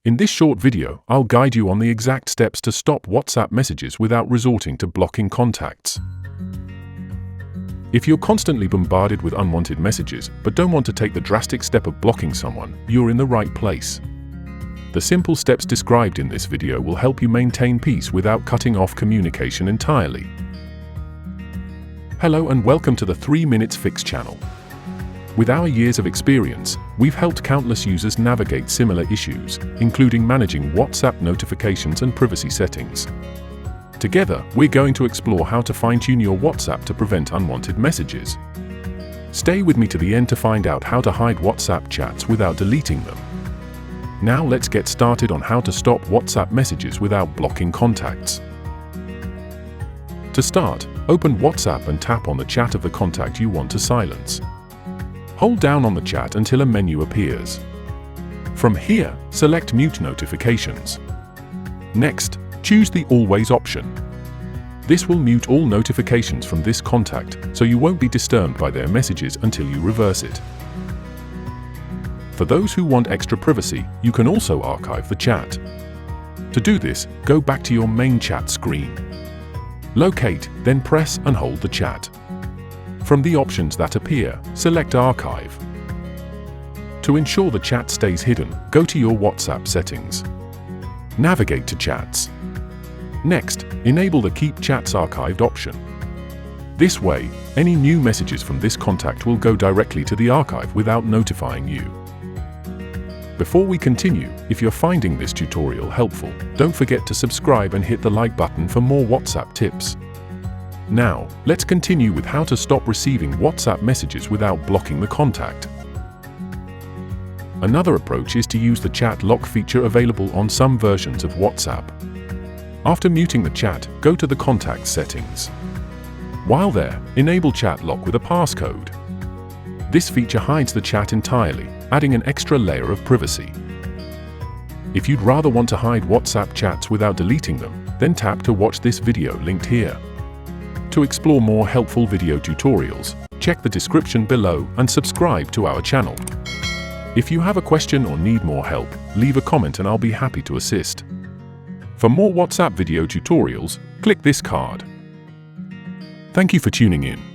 In this short video, I'll guide you on the exact steps to stop WhatsApp messages without resorting to blocking contacts. If you're constantly bombarded with unwanted messages but don't want to take the drastic step of blocking someone, you're in the right place. The simple steps described in this video will help you maintain peace without cutting off communication entirely. Hello and welcome to the 3 Minutes Fix channel. With our years of experience, we've helped countless users navigate similar issues, including managing WhatsApp notifications and privacy settings. Together, we're going to explore how to fine-tune your WhatsApp to prevent unwanted messages. Stay with me to the end to find out how to hide WhatsApp chats without deleting them. Now let's get started on how to stop WhatsApp messages without blocking contacts. To start, open WhatsApp and tap on the chat of the contact you want to silence. Hold down on the chat until a menu appears. From here, select Mute Notifications. Next, choose the Always option. This will mute all notifications from this contact, so you won't be disturbed by their messages until you reverse it. For those who want extra privacy, you can also archive the chat. To do this, go back to your main chat screen. Locate, then press and hold the chat. From the options that appear, select Archive. To ensure the chat stays hidden, go to your WhatsApp settings. Navigate to Chats. Next, enable the Keep Chats Archived option. This way, any new messages from this contact will go directly to the archive without notifying you. Before we continue, if you're finding this tutorial helpful, don't forget to subscribe and hit the like button for more WhatsApp tips. Now, let's continue with how to stop receiving WhatsApp messages without blocking the contact. Another approach is to use the chat lock feature available on some versions of WhatsApp. After muting the chat, go to the Contacts settings. While there, enable chat lock with a passcode. This feature hides the chat entirely, adding an extra layer of privacy. If you'd rather want to hide WhatsApp chats without deleting them, then tap to watch this video linked here. To explore more helpful video tutorials, check the description below and subscribe to our channel. If you have a question or need more help, leave a comment and I'll be happy to assist. For more WhatsApp video tutorials, click this card. Thank you for tuning in.